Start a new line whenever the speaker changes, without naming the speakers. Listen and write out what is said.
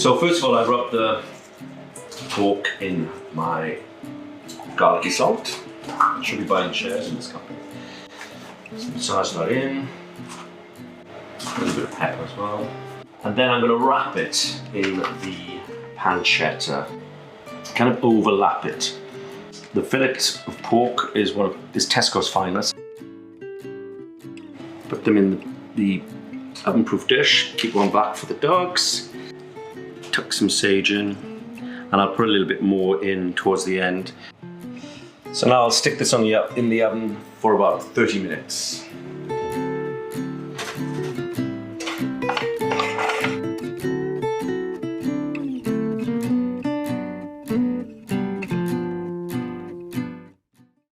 So first of all, I rub the pork in my garlicky salt. I should be buying shares in this company. So massage that in. A little bit of pepper as well. And then I'm going to wrap it in the pancetta. Kind of overlap it. The fillet of pork is Tesco's finest. Put them in the oven-proof dish. Keep one back for the dogs. Tuck some sage in, and I'll put a little bit more in towards the end. So now I'll stick this in the oven for about 30 minutes.